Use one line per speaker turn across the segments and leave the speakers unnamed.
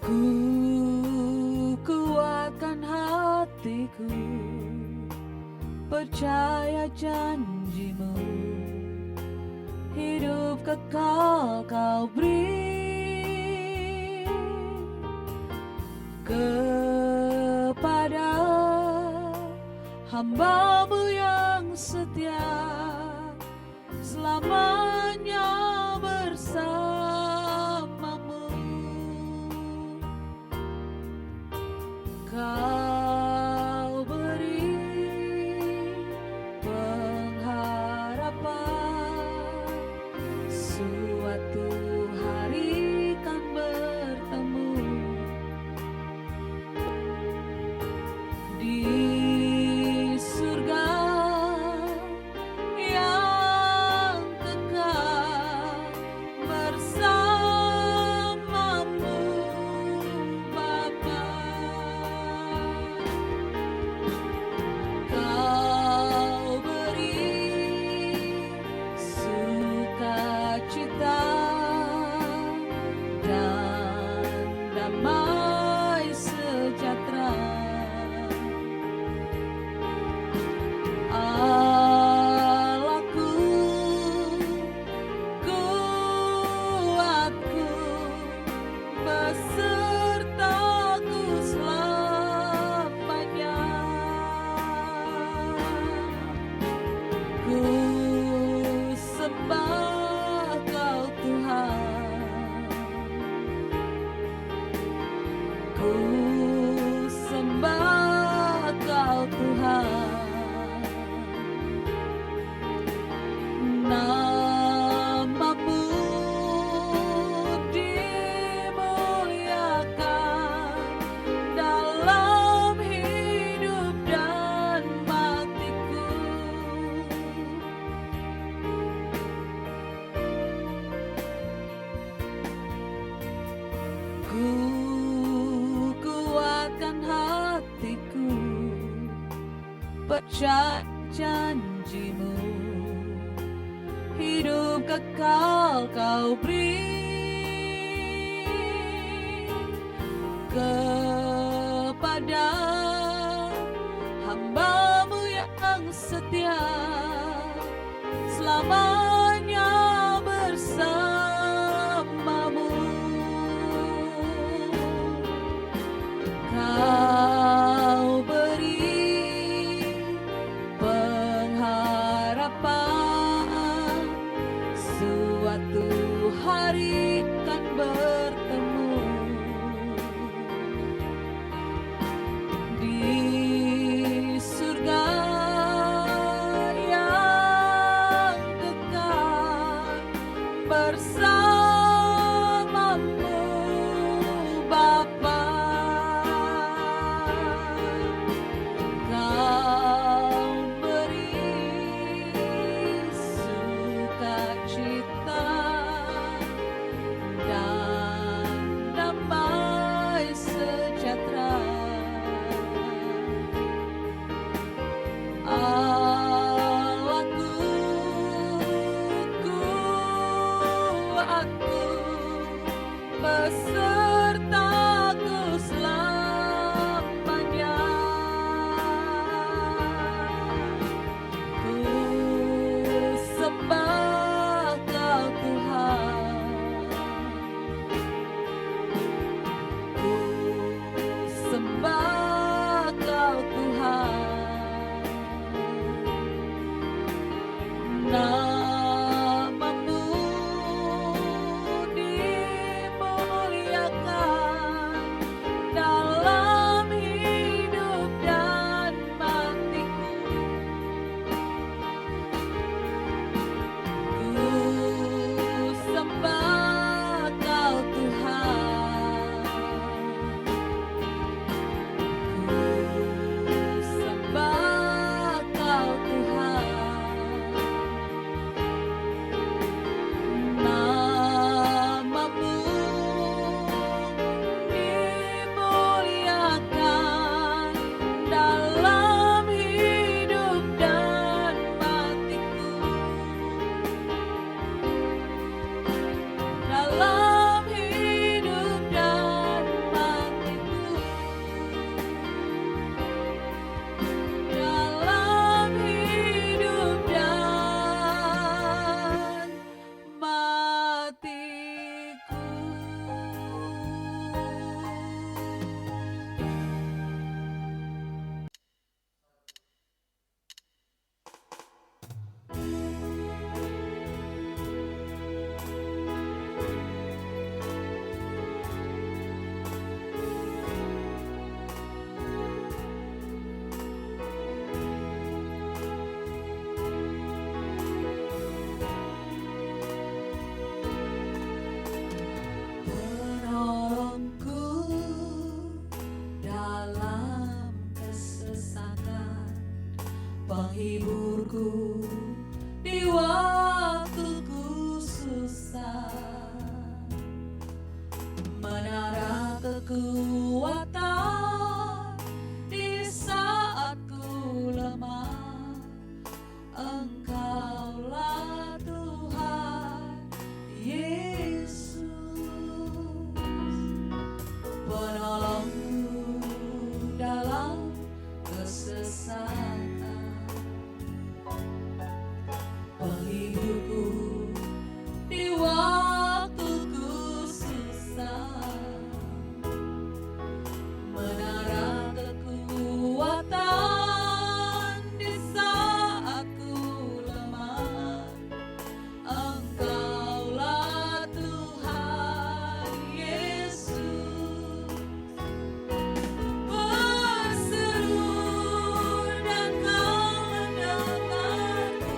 Ku kuatkan hatiku, percaya janjimu, hidup kekal kau beri kepada hamba-Mu yang setia, selamanya bersamamu. Kau beri pengharapan, suatu hari kan bertemu di surga yang kekal bersamamu, Bapa. Kau beri sukacita dan damai sejahtera. Allahku, kuatku, besertaku selamanya. Ku sembah Kau Tuhan, ku sembah Kau Tuhan. Nama-Mu dimuliakan dalam hidup dan matiku. Ku kuatkan hatiku, percaya janji-Mu, hidup kekal Kau beri kepada hamba-Mu yang setia, selamanya bersamamu. Kau beri pengharapan, suatu hari kan bertemu di surga yang kekal penghiburku di waktuku susah, menara kekuatan di saat ku lemah. Engkaulah Tuhan Yesus, penolongku dalam kesesatan, penghiburku di waktuku susah, menara kekuatan di saat ku lemah. Engkaulah Tuhan Yesus, berseru dan Kau mendengarku.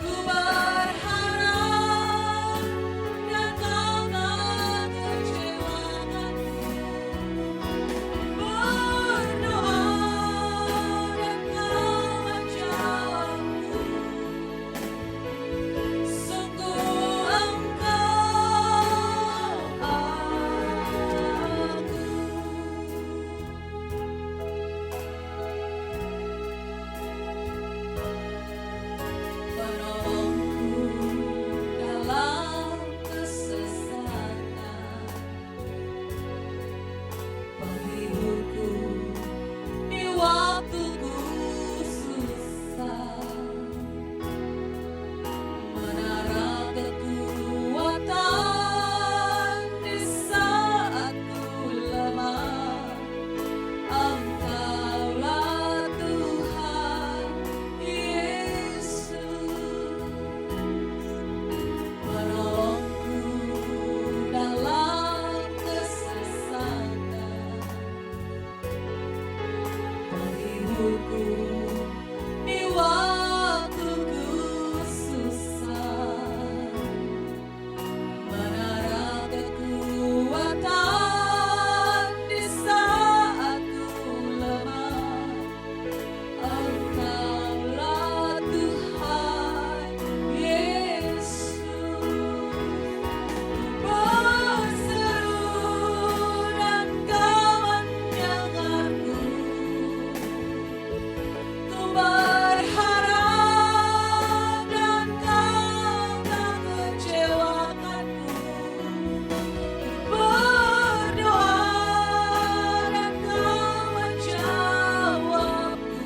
Ku berharap dan Kau tak kecewakanku. Berdoa dan Kau menjawabku. Sungguh Engkau penolongku dalam kesesatan, penghiburku di waktuku susah, menara kekuatan di saat ku lemah. Engkaulah Tuhan Yesus, penolongku dalam kesesatan, penghiburku di waktuku susah, menara kekuatan di saat ku lemah. Engkaulah Tuhan Yesus, berseru dan Kau mendengarku. Ku berharap dan Kau tak kecewakanku. Berdoa dan Kau menjawabku.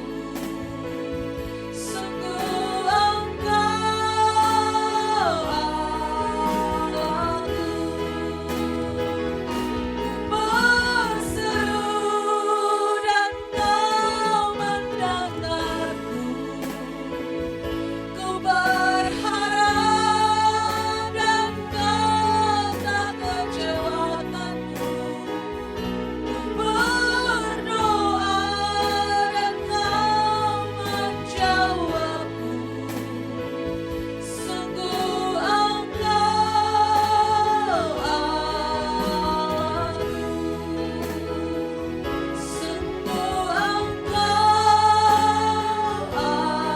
Sungguh Engkau Allahku. Berseru dan Kau mendengarku. Ku berharap dan Kau tak kecewakanku. Berdoa dan Kau menjawabku. Sungguh Engkau Allahku. Sungguh Engkau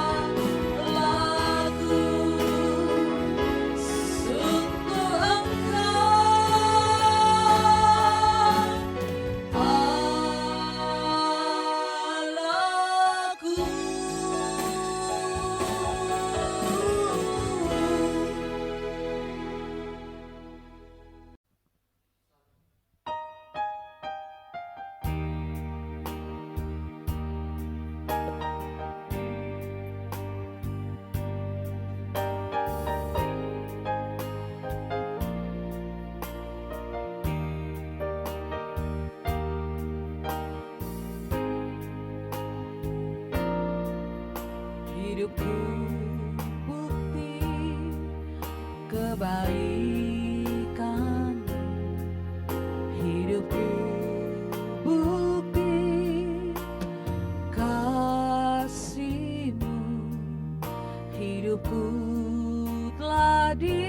Allahku. Sungguh hidupku bukti kebaikan, hidupku bukti kasih-Mu, hidupku telah ditebus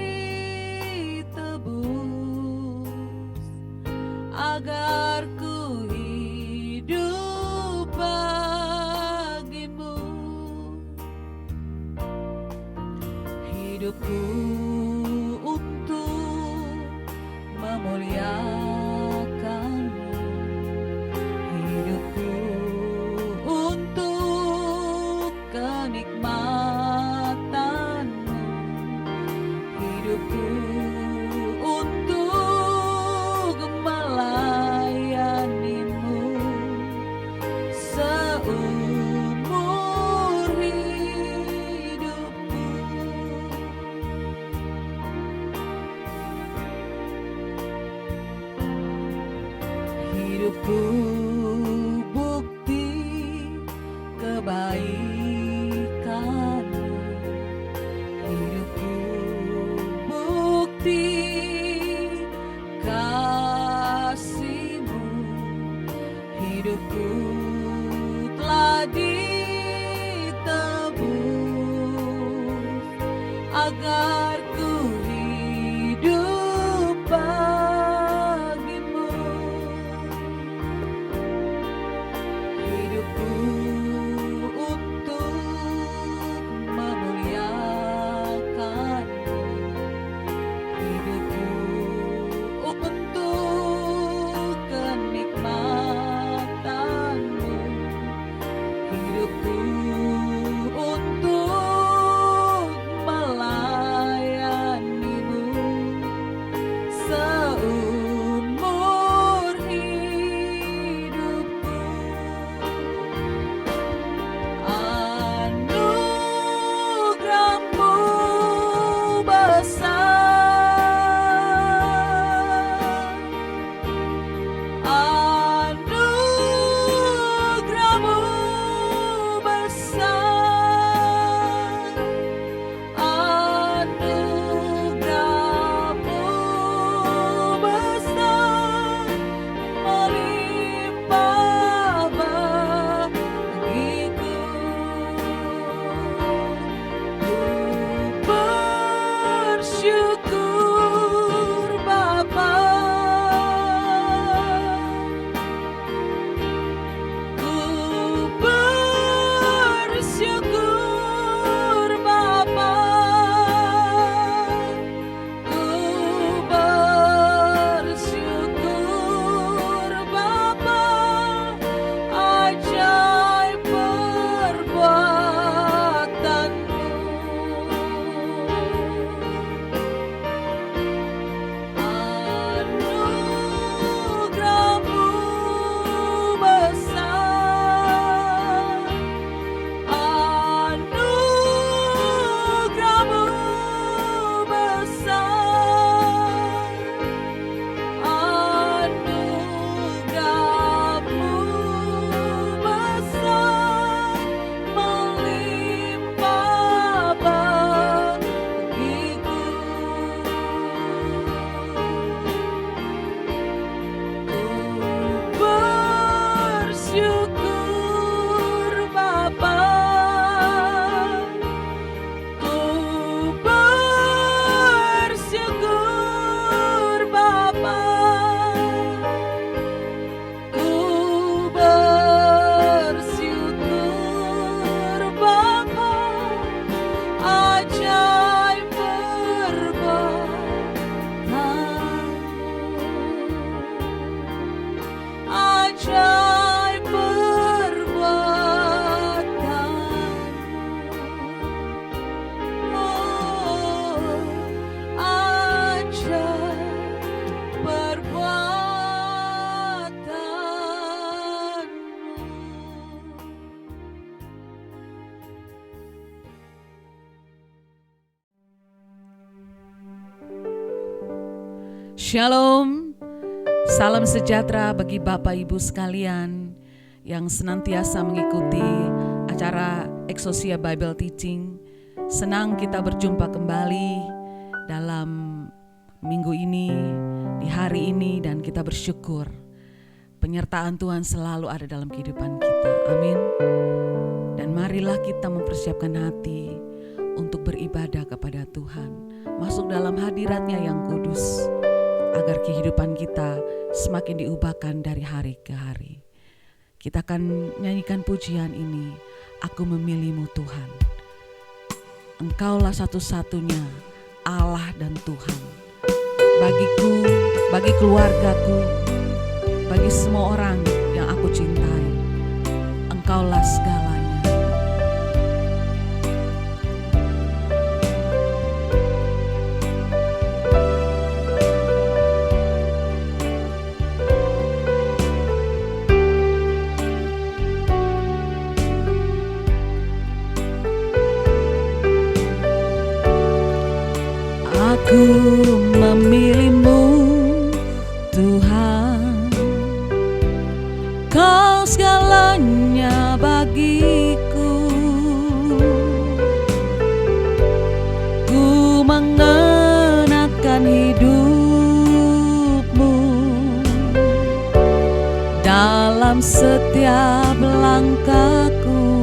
agar ku hidup bagimu. hidupku untuk memuliakanmu, hidupku untuk kenikmatanmu, hidupku untuk melayanimu seumur hidupku. Hidupku bukti kebaikanmu, hidupku bukti kasih-Mu, hidupku telah ditebus agar ku hidup bagimu. Hidupku untuk memuliakanmu, hidupku untuk kenikmatanmu, hidupku untuk melayanimu seumur hidupku. Anugerah-Mu besar, anugerah-Mu besar, anugerah-Mu besar, melimpah bagiku. Ku bersyukur Bapa, ku bersyukur Bapa, ku bersyukur Bapa, ajaib perbuatan-Mu. Anugerah-Mu besar, anugerah-Mu besar, anugerah-Mu besar, melimpah bagiku. Ku bersyukur Bapa, ku bersyukur Bapa, ku bersyukur Bapa, ajaib perbuatan-Mu, ajaib perbuatan-Mu, oh, ajaib perbuatan-Mu. Shalom, salam sejahtera bagi Bapak Ibu sekalian yang senantiasa mengikuti acara Exousia Bible Teaching. Senang kita berjumpa kembali dalam minggu ini, di hari ini, dan kita bersyukur penyertaan Tuhan selalu ada dalam kehidupan kita. Amin. Dan marilah kita mempersiapkan hati untuk beribadah kepada Tuhan, masuk dalam hadirat-Nya yang kudus, agar kehidupan kita semakin diubahkan dari hari ke hari. Kita akan nyanyikan pujian ini, Aku Memilih-Mu Tuhan. Engkaulah satu-satunya Allah dan Tuhan. Bagiku, bagi keluargaku, bagi semua orang yang aku cintai, Engkaulah segalanya. Aku memilih-Mu, Tuhan, Kau segalanya bagiku. Ku mengenakan hidup-Mu dalam setiap langkahku.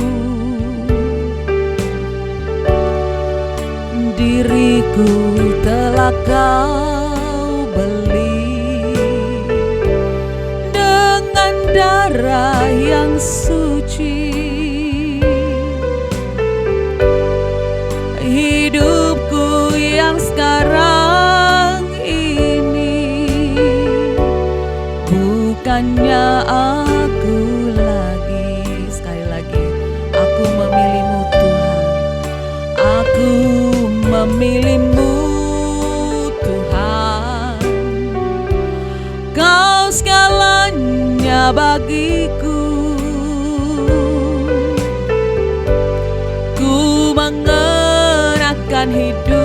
Diriku telah Kau beli dengan darah yang suci. Hidupku yang sekarang ini bukannya aku lagi. Sekali lagi, aku memilih-Mu, Tuhan. Aku memilih-Mu, Tuhan, Kau segalanya bagiku. Ku mengenakan hidup-Mu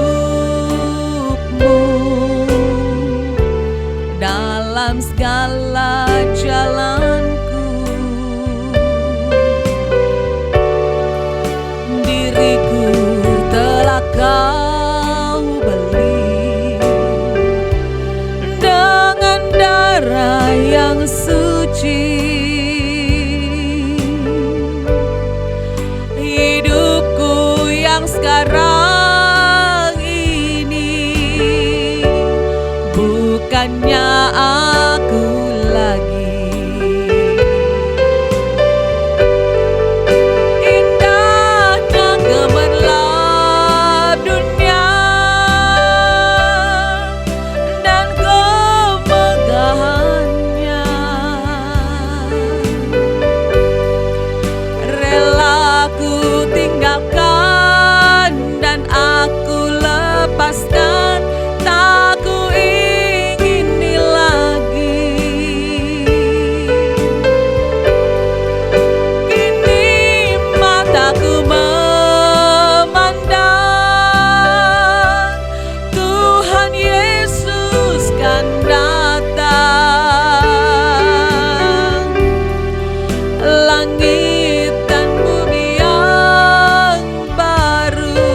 dalam segala jalanku. Diriku telah Kau beli dengan darah yang suci. Hidupku yang sekarang ini bukannya aku lagi. Tak ku ingini lagi. Kini mataku memandang Tuhan Yesus kan datang. Langit dan bumi yang baru,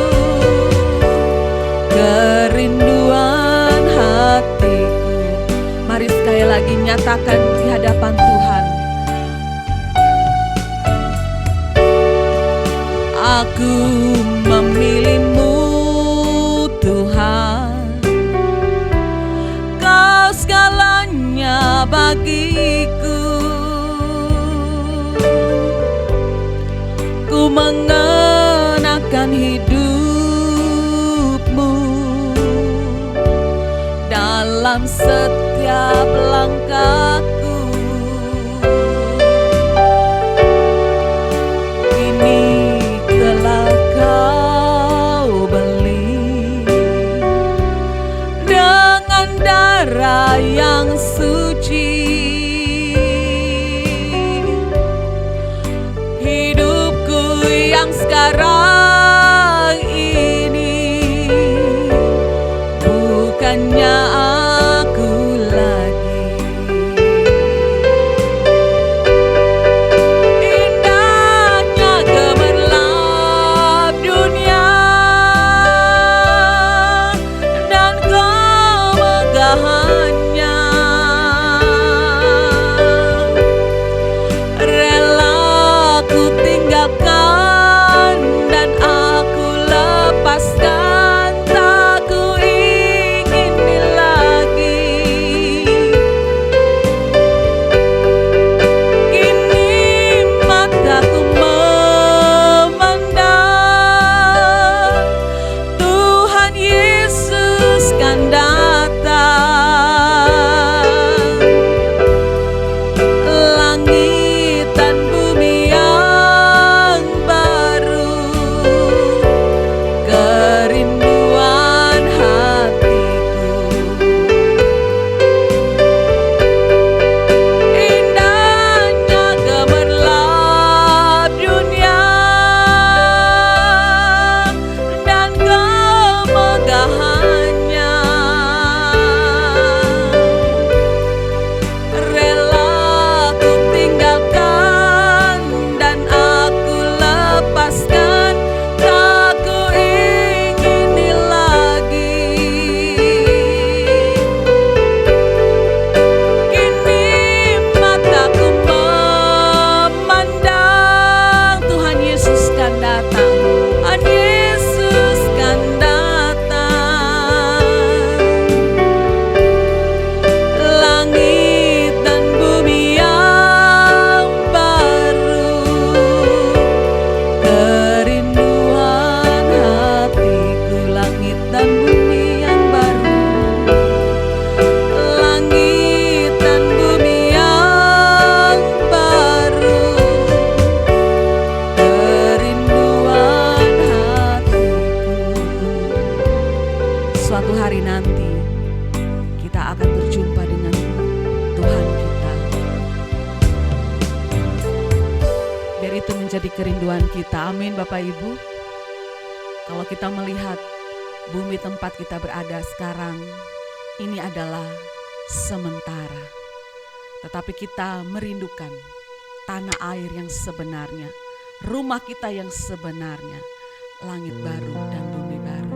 kerinduan hatiku. Mari sekali lagi nyatakan di hadapan Tuhan. Aku memilih-Mu, Tuhan, Kau segalanya bagiku. Ku mengenakan hidup-Mu dalam setiap langkahku. Kini telah Kau beli dengan darah yang suci. Hidupku yang sekarang ini bukannya aku lagi. kerinduan kita. Amin Bapak Ibu. Kalau kita melihat bumi tempat kita berada sekarang, ini adalah sementara. Tetapi kita merindukan tanah air yang sebenarnya, rumah kita yang sebenarnya, langit baru dan bumi baru.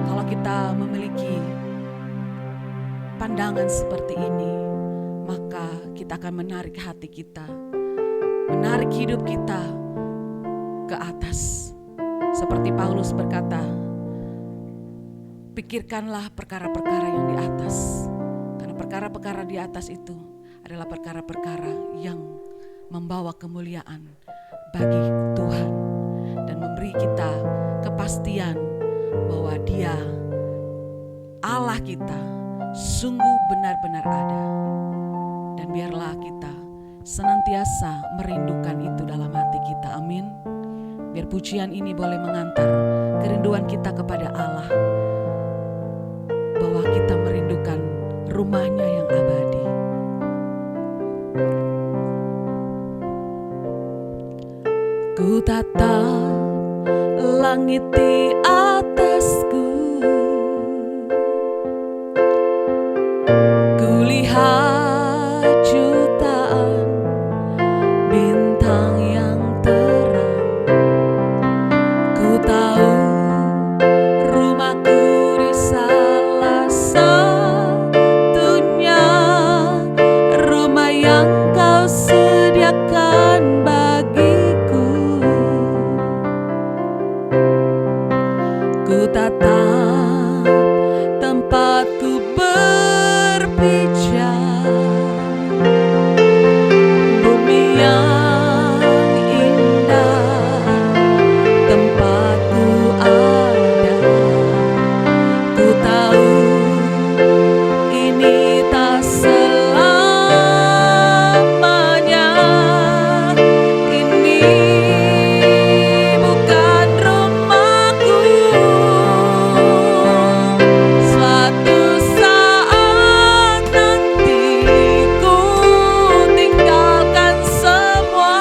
Kalau kita memiliki pandangan seperti ini, maka kita akan menarik hati kita, menarik hidup kita ke atas. Seperti Paulus berkata, pikirkanlah perkara-perkara yang di atas. Karena perkara-perkara di atas itu adalah perkara-perkara yang membawa kemuliaan bagi Tuhan dan memberi kita kepastian bahwa Dia, Allah kita, sungguh benar-benar ada. Dan biarlah kita senantiasa merindukan itu dalam hati kita. Amin. Biar pujian ini boleh mengantar kerinduan kita kepada Allah, bahwa kita merindukan rumahnya yang abadi. Ku tatap langit di atasku, ku lihat jutaan bintang yang terang. Ku tahu rumahku di salah satunya, rumah yang kau sediakan bagiku. Ku tatap tempatku berpijak, bumi yang indah tempatku ada. Ku tahu ini tak selamanya, ini bukan rumahku. Suatu saat nanti ku tinggalkan semua,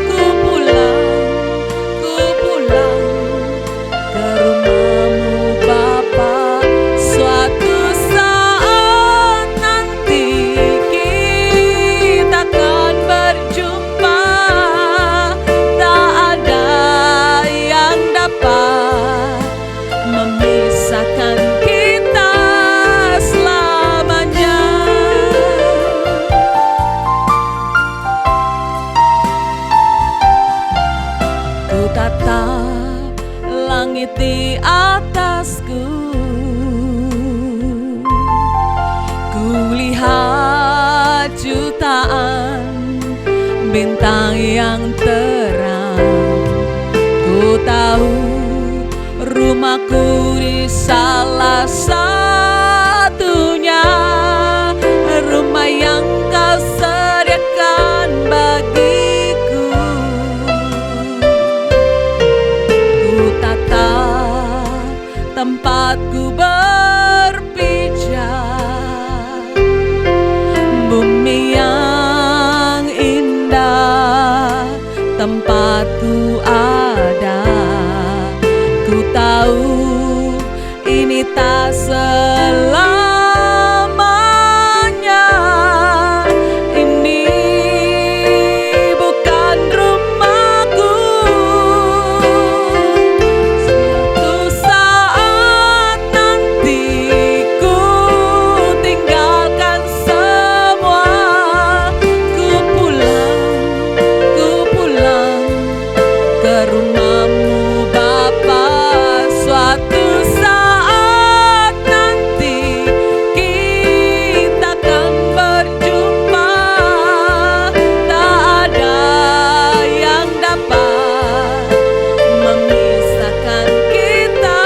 ku pulang ke rumahmu Bapa. Suatu saat nanti kita akan berjumpa, tak ada yang dapat memisahkan kita selamanya. Ku tatap langit di atasku, ku lihat jutaan bintang yang terang. Ku tahu rumahku di salah satunya, rumah yang kau sediakan bagiku. Ku tatap tempatku berpijak, bumi yang indah tempatku ada. Ku tahu ini tak selamanya, ini bukan rumahku. Suatu saat nanti ku tinggalkan semua, ku pulang ke rumahmu Bapa. Suatu saat nanti kita akan berjumpa, tak ada yang dapat memisahkan kita,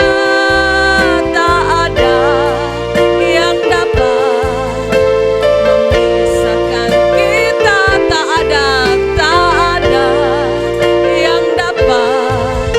tak ada yang dapat memisahkan kita, tak ada yang dapat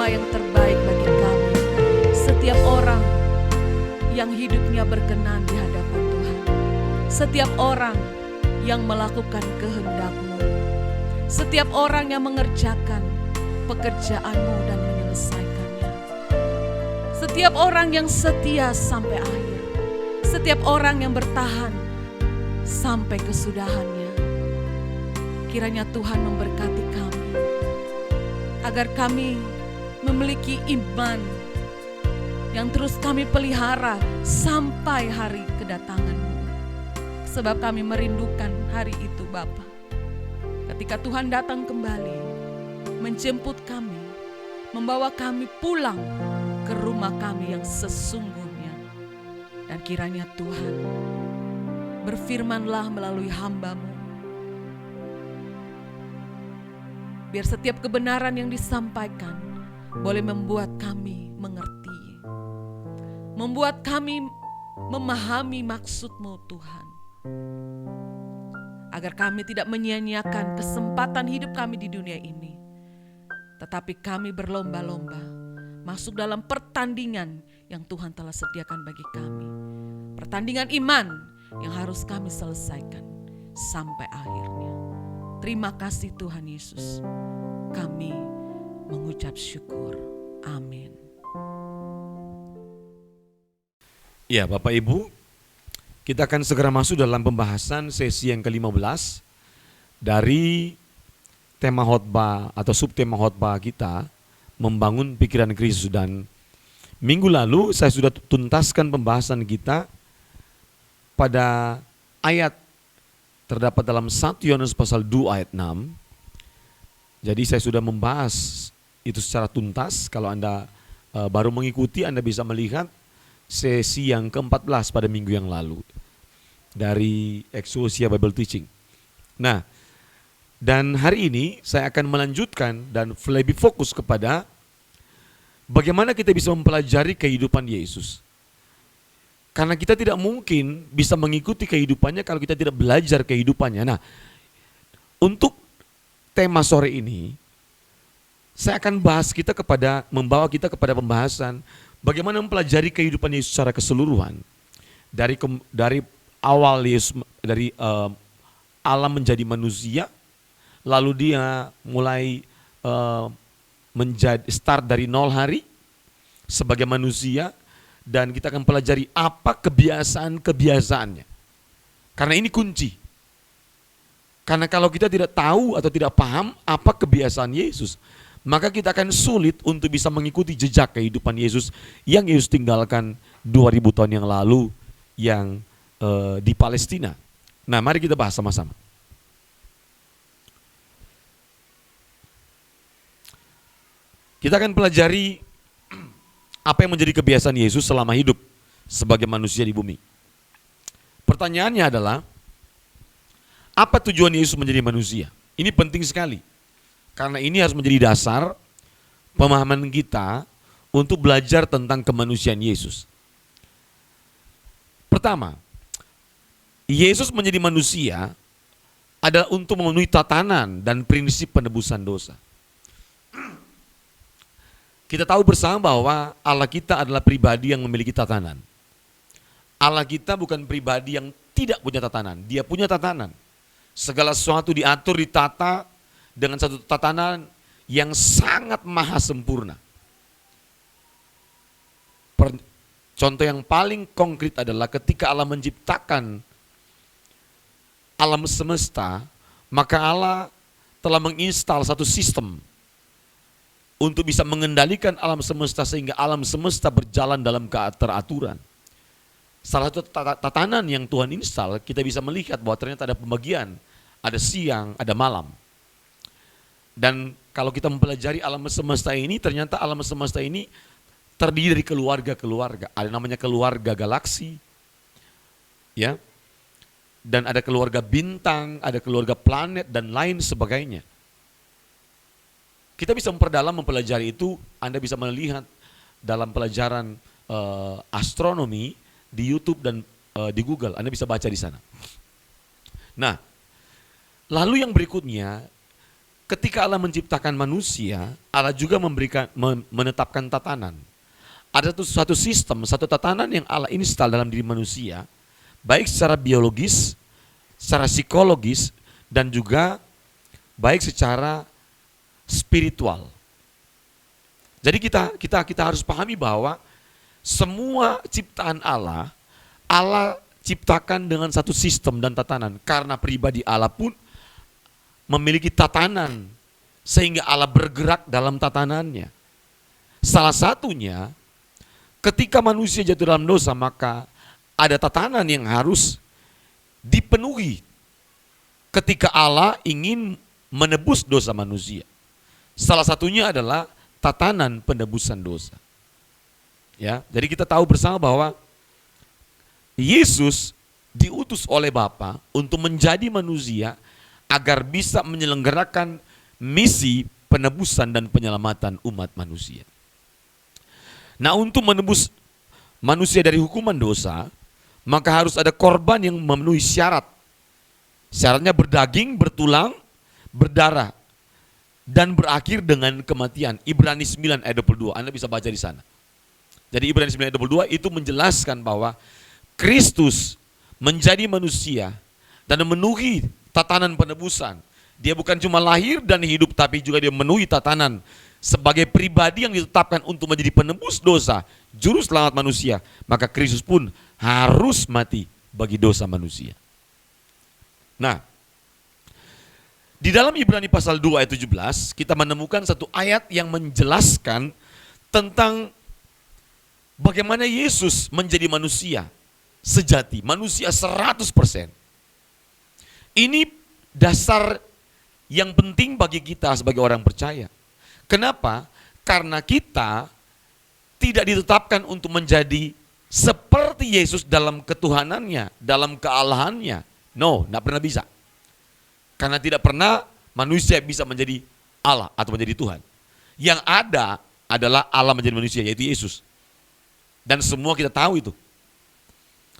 semua yang terbaik bagi kami. Setiap orang yang hidupnya berkenan di hadapan Tuhan. Setiap orang yang melakukan kehendak-Mu. Setiap orang yang mengerjakan pekerjaan-Mu dan menyelesaikannya. Setiap orang yang setia sampai akhir. Setiap orang yang bertahan sampai kesudahannya. Kiranya Tuhan memberkati kami, agar kami memiliki iman yang terus kami pelihara sampai hari kedatangan-Mu. Sebab kami merindukan hari itu Bapa. Ketika Tuhan datang kembali, menjemput kami, membawa kami pulang ke rumah kami yang sesungguhnya. Dan kiranya Tuhan berfirmanlah melalui hamba-Mu. Biar setiap kebenaran yang disampaikan boleh membuat kami mengerti. Membuat kami memahami maksud-Mu Tuhan. Agar kami tidak menyia-nyiakan kesempatan hidup kami di dunia ini. Tetapi kami berlomba-lomba masuk dalam pertandingan yang Tuhan telah sediakan bagi kami. Pertandingan iman yang harus kami selesaikan sampai akhirnya. Terima kasih Tuhan Yesus. Kami mengucap syukur. Amin.
Ya, Bapak Ibu, kita akan segera masuk dalam pembahasan sesi yang ke-15 dari tema khotbah atau subtema khotbah kita, membangun pikiran Kristus. Dan minggu lalu saya sudah tuntaskan pembahasan kita pada ayat terdapat dalam 1 Yohanes pasal 2 ayat 6. Jadi saya sudah membahas itu secara tuntas. Kalau Anda baru mengikuti, Anda bisa melihat sesi yang ke-14 pada minggu yang lalu dari Exousia Bible Teaching. Nah, dan hari ini saya akan melanjutkan dan lebih fokus kepada bagaimana kita bisa mempelajari kehidupan Yesus. Karena kita tidak mungkin bisa mengikuti kehidupannya kalau kita tidak belajar kehidupannya. Nah, untuk tema sore ini, saya akan membawa kita kepada pembahasan bagaimana mempelajari kehidupan Yesus secara keseluruhan. Dari awal Yesus, dari Allah menjadi manusia, lalu dia mulai start dari 0 hari sebagai manusia, dan kita akan pelajari apa kebiasaan-kebiasaannya. Karena ini kunci. Karena kalau kita tidak tahu atau tidak paham apa kebiasaan Yesus, maka kita akan sulit untuk bisa mengikuti jejak kehidupan Yesus yang Yesus tinggalkan 2000 tahun yang lalu yang di Palestina. Nah, mari kita bahas sama-sama. Kita akan pelajari apa yang menjadi kebiasaan Yesus selama hidup sebagai manusia di bumi. Pertanyaannya adalah, apa tujuan Yesus menjadi manusia? Ini penting sekali. Karena ini harus menjadi dasar pemahaman kita untuk belajar tentang kemanusiaan Yesus. Pertama, Yesus menjadi manusia adalah untuk memenuhi tatanan dan prinsip penebusan dosa. Kita tahu bersama bahwa Allah kita adalah pribadi yang memiliki tatanan. Allah kita bukan pribadi yang tidak punya tatanan, dia punya tatanan. Segala sesuatu diatur, ditata dengan satu tatanan yang sangat maha sempurna. Contoh yang paling konkret adalah ketika Allah menciptakan alam semesta, maka Allah telah menginstal satu sistem untuk bisa mengendalikan alam semesta sehingga alam semesta berjalan dalam keteraturan. Salah satu tatanan yang Tuhan install, kita bisa melihat bahwa ternyata ada pembagian, ada siang, ada malam. Dan kalau kita mempelajari alam semesta ini, ternyata alam semesta ini terdiri dari keluarga-keluarga. Ada namanya keluarga galaksi, ya, dan ada keluarga bintang, ada keluarga planet, dan lain sebagainya. Kita bisa memperdalam mempelajari itu. Anda bisa melihat dalam pelajaran astronomi di YouTube dan di Google. Anda bisa baca di sana. Nah, lalu yang berikutnya, ketika Allah menciptakan manusia, Allah juga menetapkan tatanan. Ada suatu sistem, satu tatanan yang Allah install dalam diri manusia, baik secara biologis, secara psikologis, dan juga baik secara spiritual. Jadi kita harus pahami bahwa semua ciptaan Allah ciptakan dengan satu sistem dan tatanan. Karena pribadi Allah pun memiliki tatanan, sehingga Allah bergerak dalam tatanannya. Salah satunya, ketika manusia jatuh dalam dosa, maka ada tatanan yang harus dipenuhi ketika Allah ingin menebus dosa manusia. Salah satunya adalah tatanan penebusan dosa. Ya, jadi kita tahu bersama bahwa Yesus diutus oleh Bapa untuk menjadi manusia agar bisa menyelenggarakan misi penebusan dan penyelamatan umat manusia. Nah, untuk menebus manusia dari hukuman dosa, maka harus ada korban yang memenuhi syarat. Syaratnya berdaging, bertulang, berdarah, dan berakhir dengan kematian. Ibrani 9 ayat 22, Anda bisa baca di sana. Jadi Ibrani 9 ayat 22 itu menjelaskan bahwa Kristus menjadi manusia dan memenuhi tatanan penebusan. Dia bukan cuma lahir dan hidup, tapi juga dia memenuhi tatanan sebagai pribadi yang ditetapkan untuk menjadi penebus dosa, juru selamat manusia. Maka Kristus pun harus mati bagi dosa manusia. Nah, di dalam Ibrani pasal 2 ayat 17, kita menemukan satu ayat yang menjelaskan tentang bagaimana Yesus menjadi manusia sejati, manusia 100%. Ini dasar yang penting bagi kita sebagai orang percaya. Kenapa? Karena kita tidak ditetapkan untuk menjadi seperti Yesus dalam ketuhanannya, dalam kealahannya. No, tidak pernah bisa. Karena tidak pernah manusia bisa menjadi Allah atau menjadi Tuhan. Yang ada adalah Allah menjadi manusia, yaitu Yesus. Dan semua kita tahu itu.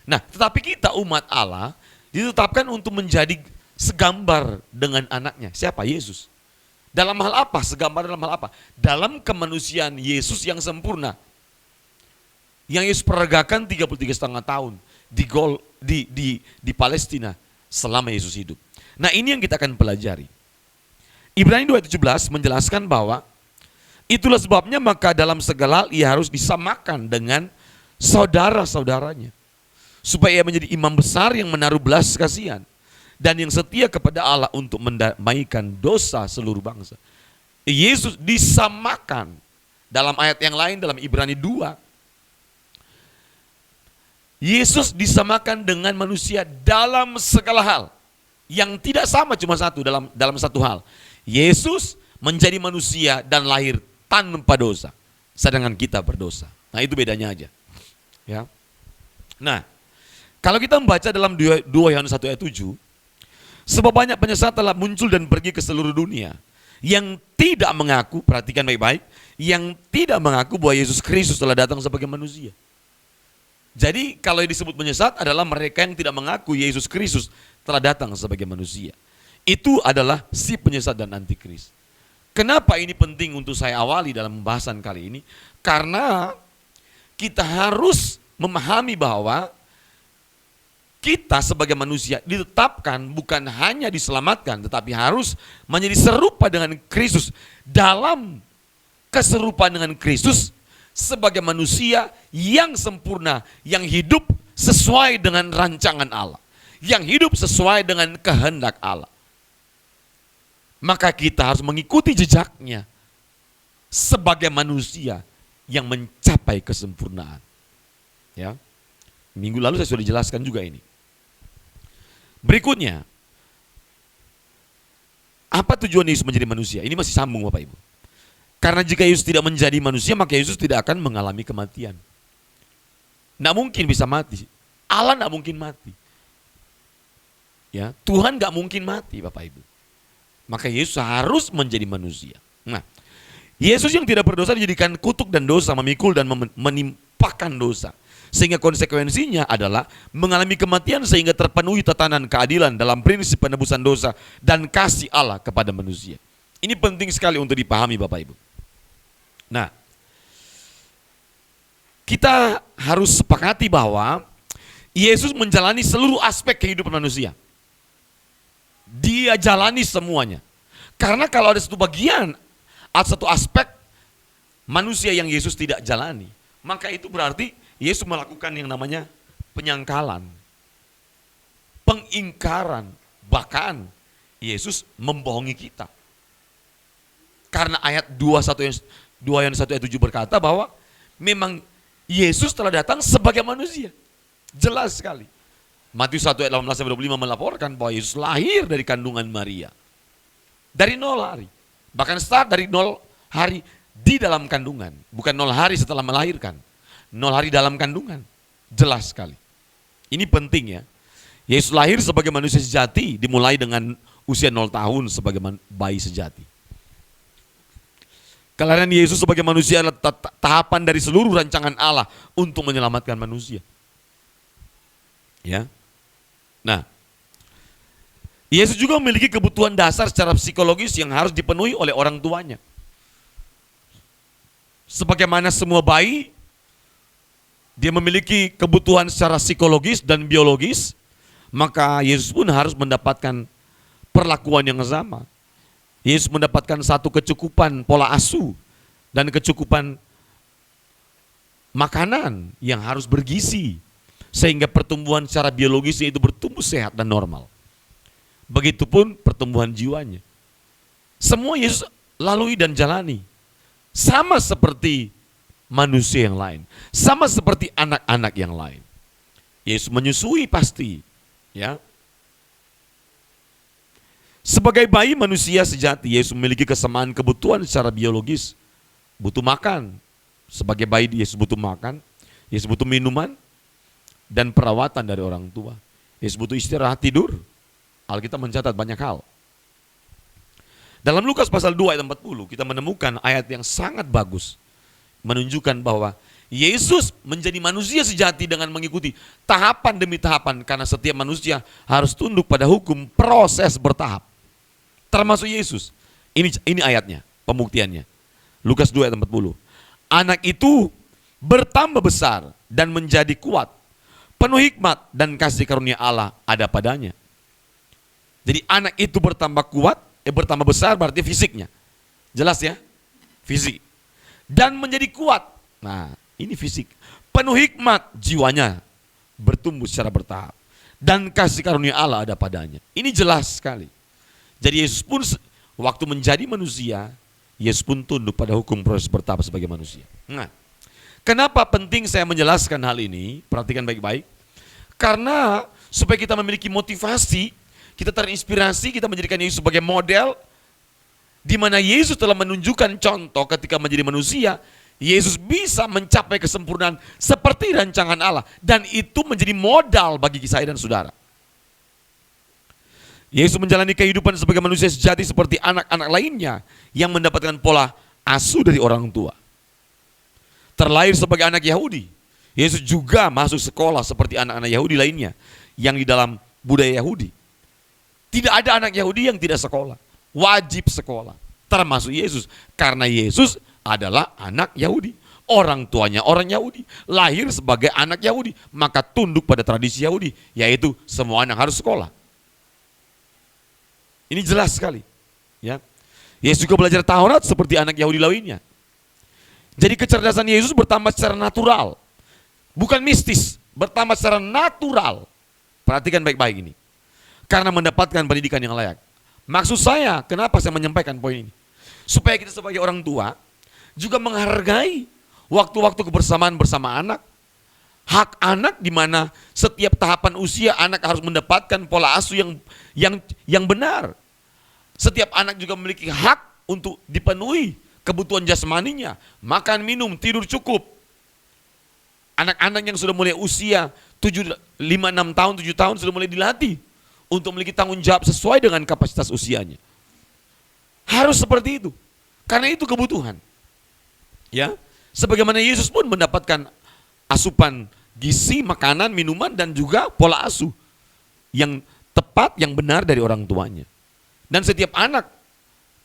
Nah, tetapi kita umat Allah ditetapkan untuk menjadi segambar dengan anaknya. Siapa? Yesus. Dalam hal apa? Segambar dalam hal apa? Dalam kemanusiaan Yesus yang sempurna. Yang Yesus peragakan 33,5 tahun di Palestina selama Yesus hidup. Nah, ini yang kita akan pelajari. Ibrani 2:17 menjelaskan bahwa itulah sebabnya maka dalam segala hal ia harus disamakan dengan saudara-saudaranya, supaya ia menjadi imam besar yang menaruh belas kasihan dan yang setia kepada Allah untuk mendamaikan dosa seluruh bangsa. Yesus disamakan. Dalam ayat yang lain dalam Ibrani 2, Yesus disamakan dengan manusia dalam segala hal. Yang tidak sama cuma satu, dalam satu hal. Yesus menjadi manusia dan lahir tanpa dosa, sedangkan kita berdosa. Nah, itu bedanya aja. Ya. Nah, kalau kita membaca dalam 2 Yohanes 1 ayat 7, sebab banyak penyesat telah muncul dan pergi ke seluruh dunia, yang tidak mengaku, perhatikan baik-baik, yang tidak mengaku bahwa Yesus Kristus telah datang sebagai manusia. Jadi kalau yang disebut penyesat adalah mereka yang tidak mengaku Yesus Kristus telah datang sebagai manusia. Itu adalah si penyesat dan antikris. Kenapa ini penting untuk saya awali dalam pembahasan kali ini? Karena kita harus memahami bahwa kita sebagai manusia ditetapkan bukan hanya diselamatkan, tetapi harus menjadi serupa dengan Kristus. Dalam keserupaan dengan Kristus sebagai manusia yang sempurna, yang hidup sesuai dengan rancangan Allah, yang hidup sesuai dengan kehendak Allah. Maka kita harus mengikuti jejaknya sebagai manusia yang mencapai kesempurnaan. Ya. Minggu lalu saya sudah jelaskan juga ini. Berikutnya, apa tujuan Yesus menjadi manusia? Ini masih sambung Bapak Ibu. Karena jika Yesus tidak menjadi manusia, maka Yesus tidak akan mengalami kematian. Nggak mungkin bisa mati. Allah nggak mungkin mati. Ya, Tuhan nggak mungkin mati, Bapak Ibu. Maka Yesus harus menjadi manusia. Nah, Yesus yang tidak berdosa dijadikan kutuk dan dosa, memikul dan menimpakan dosa. Sehingga konsekuensinya adalah mengalami kematian sehingga terpenuhi tatanan keadilan dalam prinsip penebusan dosa dan kasih Allah kepada manusia. Ini penting sekali untuk dipahami Bapak Ibu. Nah, kita harus sepakati bahwa Yesus menjalani seluruh aspek kehidupan manusia. Dia jalani semuanya. Karena kalau ada satu bagian, ada satu aspek manusia yang Yesus tidak jalani, maka itu berarti Yesus melakukan yang namanya penyangkalan, pengingkaran, bahkan Yesus membohongi kita. Karena ayat 2 Yohanes 1 ayat 7 berkata bahwa memang Yesus telah datang sebagai manusia. Jelas sekali. Matius 1 ayat 18-25 melaporkan bahwa Yesus lahir dari kandungan Maria. Dari 0 hari. Bahkan start dari 0 hari di dalam kandungan. Bukan 0 hari setelah melahirkan. 0 hari dalam kandungan. Jelas sekali. Ini penting ya. Yesus lahir sebagai manusia sejati dimulai dengan usia 0 tahun sebagai bayi sejati. Kelahiran Yesus sebagai manusia adalah tahapan dari seluruh rancangan Allah untuk menyelamatkan manusia. Ya. Nah, Yesus juga memiliki kebutuhan dasar secara psikologis yang harus dipenuhi oleh orang tuanya. Sebagaimana semua bayi, dia memiliki kebutuhan secara psikologis dan biologis, maka Yesus pun harus mendapatkan perlakuan yang sama. Yesus mendapatkan satu kecukupan pola asuh dan kecukupan makanan yang harus bergizi, sehingga pertumbuhan secara biologisnya itu bertumbuh sehat dan normal. Begitupun pertumbuhan jiwanya. Semua Yesus lalui dan jalani. Sama seperti manusia yang lain. Sama seperti anak-anak yang lain. Yesus menyusui pasti. Ya. Sebagai bayi manusia sejati, Yesus memiliki kesamaan kebutuhan secara biologis. Butuh makan. Sebagai bayi Yesus butuh makan. Yesus butuh minuman. Dan perawatan dari orang tua. Yesus butuh istirahat tidur. Alkitab mencatat banyak hal. Dalam Lukas pasal 2 ayat 40 kita menemukan ayat yang sangat bagus. Menunjukkan bahwa Yesus menjadi manusia sejati dengan mengikuti tahapan demi tahapan. Karena setiap manusia harus tunduk pada hukum proses bertahap. Termasuk Yesus. Ini ayatnya, pembuktiannya. Lukas 2 ayat 40. Anak itu bertambah besar dan menjadi kuat. Penuh hikmat dan kasih karunia Allah ada padanya. Jadi anak itu bertambah kuat, bertambah besar berarti fisiknya. Jelas ya? Fisik. Dan menjadi kuat. Nah, ini fisik. Penuh hikmat, jiwanya bertumbuh secara bertahap. Dan kasih karunia Allah ada padanya. Ini jelas sekali. Jadi Yesus pun waktu menjadi manusia, Yesus pun tunduk pada hukum proses bertahap sebagai manusia. Nah, kenapa penting saya menjelaskan hal ini? Perhatikan baik-baik. Karena supaya kita memiliki motivasi, kita terinspirasi, kita menjadikan Yesus sebagai model, di mana Yesus telah menunjukkan contoh ketika menjadi manusia, Yesus bisa mencapai kesempurnaan seperti rancangan Allah. Dan itu menjadi modal bagi saya dan saudara. Yesus menjalani kehidupan sebagai manusia sejati seperti anak-anak lainnya yang mendapatkan pola asuh dari orang tua. Terlahir sebagai anak Yahudi, Yesus juga masuk sekolah seperti anak-anak Yahudi lainnya yang di dalam budaya Yahudi. Tidak ada anak Yahudi yang tidak sekolah. Wajib sekolah. Termasuk Yesus. Karena Yesus adalah anak Yahudi. Orang tuanya orang Yahudi. Lahir sebagai anak Yahudi. Maka tunduk pada tradisi Yahudi. Yaitu semua anak harus sekolah. Ini jelas sekali. Ya. Yesus juga belajar Taurat seperti anak Yahudi lainnya. Jadi kecerdasan Yesus bertambah secara natural. Bukan mistis. Bertambah secara natural. Perhatikan baik-baik ini. Karena mendapatkan pendidikan yang layak. Maksud saya, kenapa saya menyampaikan poin ini? Supaya kita sebagai orang tua juga menghargai waktu-waktu kebersamaan bersama anak. Hak anak di mana setiap tahapan usia anak harus mendapatkan pola asuh yang benar. Setiap anak juga memiliki hak untuk dipenuhi kebutuhan jasmaninya, makan, minum, tidur cukup. Anak-anak yang sudah mulai usia 5, 6 tahun, 7 tahun sudah mulai dilatih untuk memiliki tanggung jawab sesuai dengan kapasitas usianya. Harus seperti itu. Karena itu kebutuhan. Ya, sebagaimana Yesus pun mendapatkan asupan gizi, makanan, minuman dan juga pola asuh yang tepat, yang benar dari orang tuanya. Dan setiap anak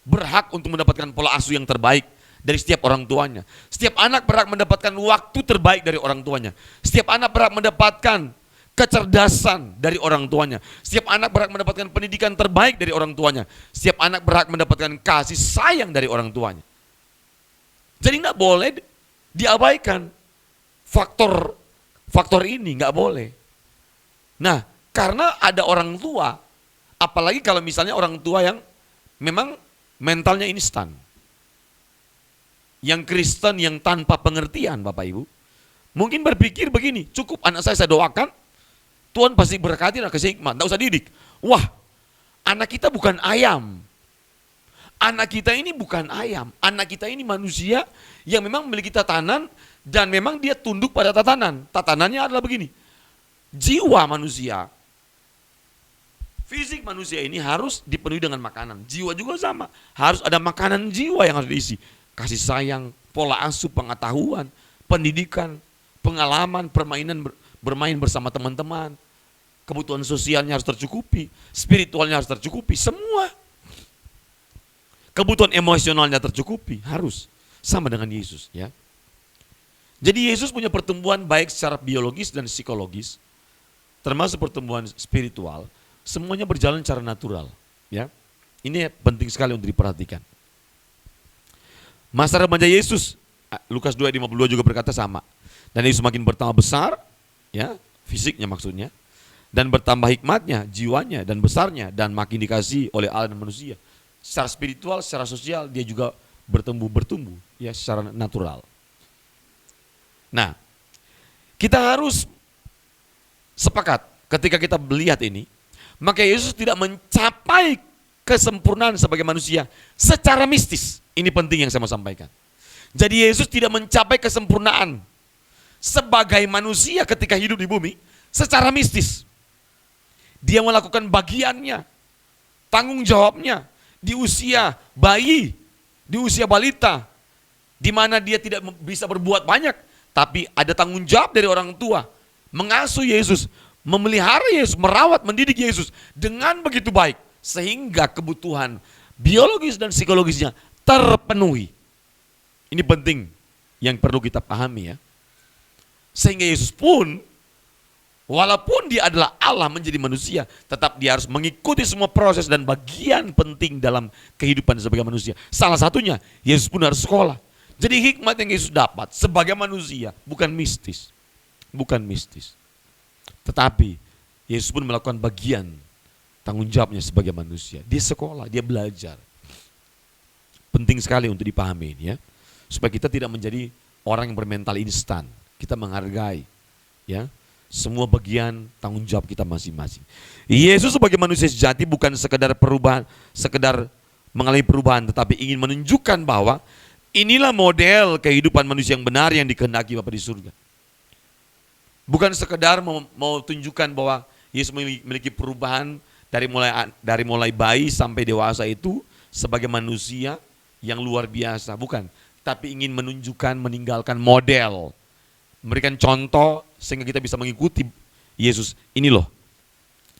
berhak untuk mendapatkan pola asuh yang terbaik dari setiap orang tuanya. Setiap anak berhak mendapatkan waktu terbaik dari orang tuanya. Setiap anak berhak mendapatkan kecerdasan dari orang tuanya. Setiap anak berhak mendapatkan pendidikan terbaik dari orang tuanya. Setiap anak berhak mendapatkan kasih sayang dari orang tuanya. Jadi nggak boleh diabaikan faktor ini, nggak boleh. Nah, karena ada orang tua, apalagi kalau misalnya orang tua yang memang mentalnya instan, yang Kristen yang tanpa pengertian, Bapak Ibu, mungkin berpikir begini, cukup anak saya doakan, Tuhan pasti berkati dan kasih hikmat, tidak usah didik. Wah, anak kita bukan ayam. Anak kita ini bukan ayam. Anak kita ini manusia yang memang memiliki tatanan dan memang dia tunduk pada tatanan. Tatanannya adalah begini, jiwa manusia, fisik manusia ini harus dipenuhi dengan makanan. Jiwa juga sama, harus ada makanan jiwa yang harus diisi. Kasih sayang, pola asuh, pengetahuan, pendidikan, pengalaman, permainan, bermain bersama teman-teman, kebutuhan sosialnya harus tercukupi, spiritualnya harus tercukupi, semua. Kebutuhan emosionalnya tercukupi, harus sama dengan Yesus, ya. Jadi Yesus punya pertumbuhan baik secara biologis dan psikologis, termasuk pertumbuhan spiritual, semuanya berjalan secara natural, ya. Ini penting sekali untuk diperhatikan. Masa remaja Yesus, Lukas 2 ayat 52 juga berkata sama. Dan Yesus semakin bertambah besar, ya, fisiknya maksudnya, dan bertambah hikmatnya, jiwanya dan besarnya, dan makin dikasihi oleh Allah dan manusia. Secara spiritual, secara sosial dia juga bertumbuh, ya, secara natural. Nah, kita harus sepakat ketika kita melihat ini, maka Yesus tidak mencapai kesempurnaan sebagai manusia secara mistis. Ini penting yang saya mau sampaikan. Jadi Yesus tidak mencapai kesempurnaan sebagai manusia ketika hidup di bumi secara mistis. Dia melakukan bagiannya, tanggung jawabnya di usia bayi, di usia balita, di mana dia tidak bisa berbuat banyak, tapi ada tanggung jawab dari orang tua, mengasuh Yesus, memelihara Yesus, merawat, mendidik Yesus dengan begitu baik, sehingga kebutuhan biologis dan psikologisnya terpenuhi. Ini penting yang perlu kita pahami, ya. Sehingga Yesus pun, walaupun dia adalah Allah menjadi manusia, tetap dia harus mengikuti semua proses dan bagian penting dalam kehidupan sebagai manusia. Salah satunya, Yesus pun harus sekolah. Jadi hikmat yang Yesus dapat sebagai manusia bukan mistis. Bukan mistis. Tetapi Yesus pun melakukan bagian tanggung jawabnya sebagai manusia. Dia sekolah, dia belajar. Penting sekali untuk dipahami ini, ya. Supaya kita tidak menjadi orang yang bermental instan. Kita menghargai, ya, semua bagian tanggung jawab kita masing-masing. Yesus sebagai manusia sejati bukan sekedar perubahan, sekedar mengalami perubahan, tetapi ingin menunjukkan bahwa inilah model kehidupan manusia yang benar yang dikehendaki Bapa di surga. Bukan sekedar mau tunjukkan bahwa Yesus memiliki perubahan dari mulai bayi sampai dewasa itu sebagai manusia yang luar biasa, bukan. Tapi ingin menunjukkan, meninggalkan model, memberikan contoh sehingga kita bisa mengikuti Yesus. Ini loh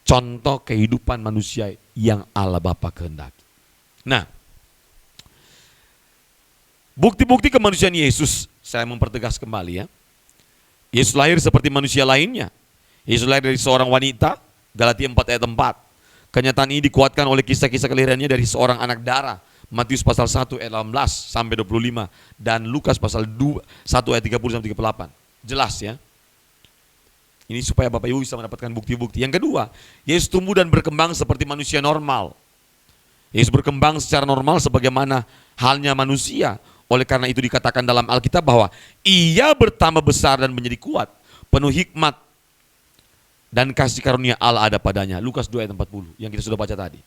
contoh kehidupan manusia yang Allah Bapa kehendaki. Nah, bukti-bukti kemanusiaan Yesus, saya mempertegas kembali, ya. Yesus lahir seperti manusia lainnya. Yesus lahir dari seorang wanita, Galatia 4 ayat 4. Kenyataan ini dikuatkan oleh kisah-kisah kelahirannya dari seorang anak darah, Matius pasal 1 ayat 18 sampai 25 dan Lukas pasal 1 ayat 30 sampai 38. Jelas, ya. Ini supaya Bapak Ibu bisa mendapatkan bukti-bukti. Yang kedua, Yesus tumbuh dan berkembang seperti manusia normal. Yesus berkembang secara normal sebagaimana halnya manusia. Oleh karena itu dikatakan dalam Alkitab bahwa ia bertambah besar dan menjadi kuat, penuh hikmat dan kasih karunia Allah ada padanya. Lukas 2 ayat 40 yang kita sudah baca tadi.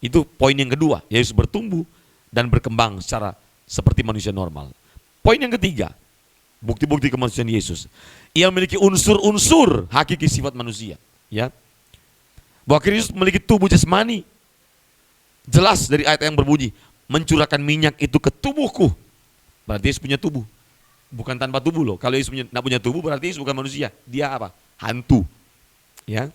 Itu poin yang kedua, Yesus bertumbuh dan berkembang secara seperti manusia normal. Poin yang ketiga, bukti-bukti kemanusiaan Yesus. Ia memiliki unsur-unsur hakiki sifat manusia, ya. Bahwa Kristus memiliki tubuh jasmani. Jelas dari ayat yang berbunyi, mencurahkan minyak itu ke tubuhku. Berarti Yesus punya tubuh. Bukan tanpa tubuh loh. Kalau Yesus tidak punya tubuh berarti Yesus bukan manusia. Dia apa? Hantu. Ya.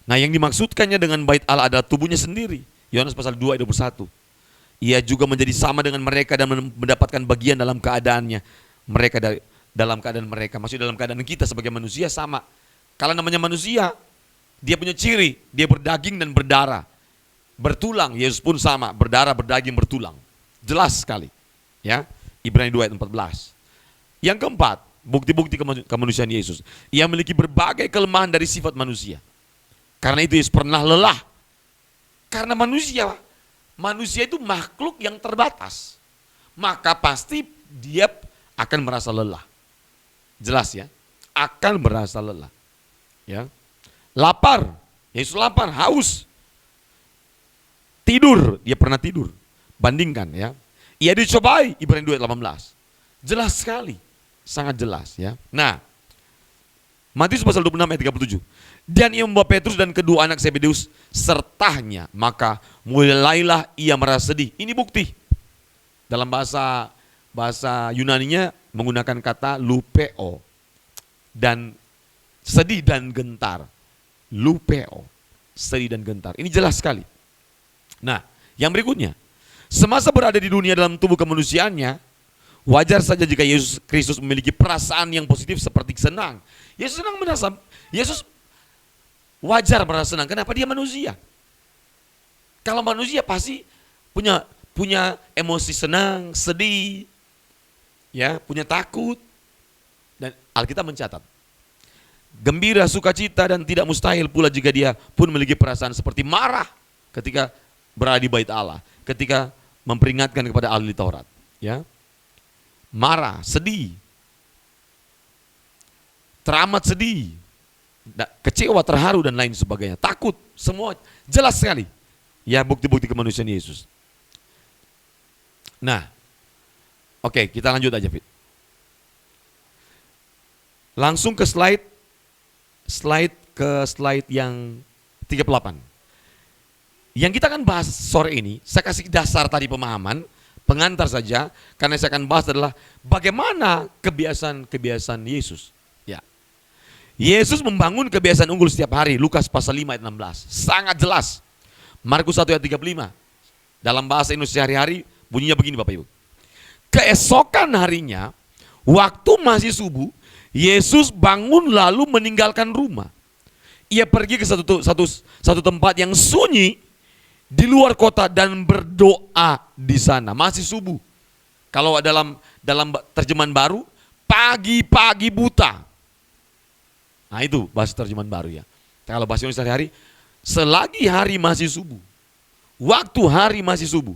Nah, yang dimaksudkannya dengan bait Allah adalah tubuhnya sendiri Yohanes pasal 2 ayat 21. Ia juga menjadi sama dengan mereka dan mendapatkan bagian dalam keadaannya. Mereka dalam keadaan mereka, maksudnya dalam keadaan kita sebagai manusia sama. Kalau namanya manusia, dia punya ciri, dia berdaging dan berdarah. Bertulang, Yesus pun sama, berdarah, berdaging, bertulang. Jelas sekali. Ya, Ibrani 2 ayat 14. Yang keempat, bukti-bukti kemanusiaan Yesus. Ia memiliki berbagai kelemahan dari sifat manusia. Karena itu Yesus pernah lelah. Karena manusia itu makhluk yang terbatas. Maka pasti dia akan merasa lelah. Jelas ya, akan merasa lelah. Ya. Lapar, Yesus lapar, haus. Tidur, dia pernah tidur. Bandingkan ya. Ia dicobai, Ibrani 2 ayat 18. Jelas sekali, sangat jelas ya. Nah, Matius pasal 26 ayat 37. Dan ia membawa Petrus dan kedua anak Zebedeus sertanya, maka mulailah ia merasa sedih. Ini bukti. Dalam bahasa Yunaninya menggunakan kata lupeo. Dan sedih dan gentar. Lupeo, sedih dan gentar. Ini jelas sekali. Nah, yang berikutnya. Semasa berada di dunia dalam tubuh kemanusiaannya, wajar saja jika Yesus Kristus memiliki perasaan yang positif seperti senang. Yesus senang merasa, Yesus wajar merasa senang. Kenapa? Dia manusia. Kalau manusia pasti punya emosi senang, sedih, ya, punya takut. Dan Alkitab mencatat, gembira, sukacita, dan tidak mustahil pula jika dia pun memiliki perasaan seperti marah ketika berada di bait Allah, ketika memperingatkan kepada ahli Taurat, ya. Marah, sedih, teramat sedih, kecewa, terharu, dan lain sebagainya. Takut, semua jelas sekali. Ya, bukti-bukti kemanusiaan Yesus. Nah, oke, kita lanjut aja, Fit. Langsung ke slide yang 38. Yang kita akan bahas sore ini, saya kasih dasar tadi pemahaman, pengantar saja, karena saya akan bahas adalah bagaimana kebiasaan Yesus. Ya. Yesus membangun kebiasaan unggul setiap hari, Lukas pasal 5 ayat 16. Sangat jelas. Markus 1 ayat 35. Dalam bahasa Indonesia sehari-hari bunyinya begini Bapak Ibu. Keesokan harinya, waktu masih subuh, Yesus bangun lalu meninggalkan rumah. Ia pergi ke satu tempat yang sunyi di luar kota dan berdoa di sana. Masih subuh. Kalau dalam terjemahan baru, pagi-pagi buta. Nah itu bahasa terjemahan baru ya. Kalau bahasa Indonesia sehari-hari, selagi hari masih subuh. Waktu hari masih subuh.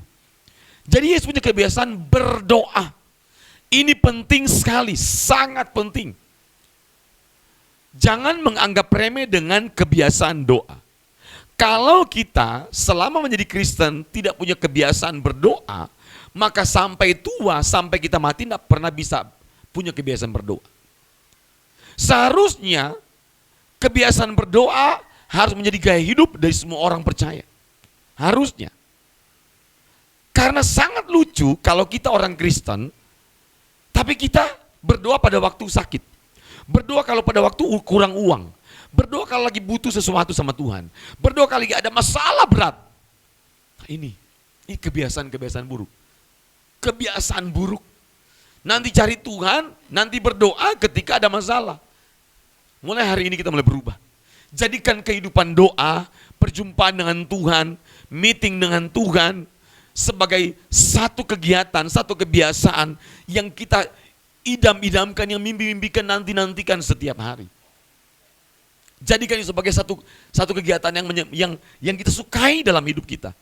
Jadi Yesus punya kebiasaan berdoa. Ini penting sekali, sangat penting. Jangan menganggap remeh dengan kebiasaan doa. Kalau kita selama menjadi Kristen tidak punya kebiasaan berdoa, maka sampai tua, sampai kita mati tidak pernah bisa punya kebiasaan berdoa. Seharusnya kebiasaan berdoa harus menjadi gaya hidup dari semua orang percaya. Harusnya. Karena sangat lucu kalau kita orang Kristen, tapi kita berdoa pada waktu sakit. Berdoa kalau pada waktu kurang uang. Berdoa kalau lagi butuh sesuatu sama Tuhan. Berdoa kalau lagi ada masalah berat. Nah, ini kebiasaan-kebiasaan buruk. Kebiasaan buruk. Nanti cari Tuhan, nanti berdoa ketika ada masalah. Mulai hari ini kita mulai berubah. Jadikan kehidupan doa, perjumpaan dengan Tuhan, meeting dengan Tuhan sebagai satu kegiatan, satu kebiasaan yang kita idam-idamkan, yang mimpi-mimpikan, nanti-nantikan setiap hari. Jadikan ini sebagai satu kegiatan yang kita sukai dalam hidup kita.